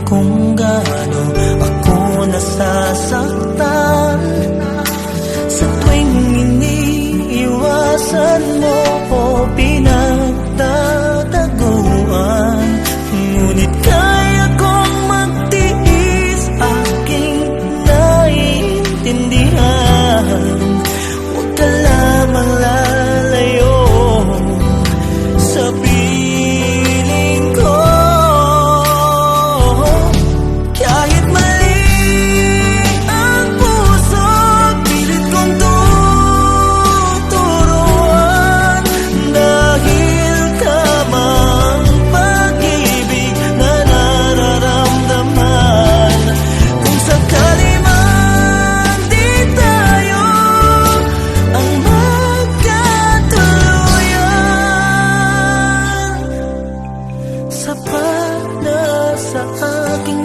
kung gaano ako nasasaktan sa tuwing iniiwasan mo o pinagtataguan. Ngunit kaya kong magtiis, aking naiintindihan. Huwag ka lamang lalayo sa piling ko. Kahit mali ang puso, pilit kong tuturuan. Dahil tama ang pag-ibig na nararamdaman. Kung sakali man di tayo ang magkatuluyan, sapat na sa aking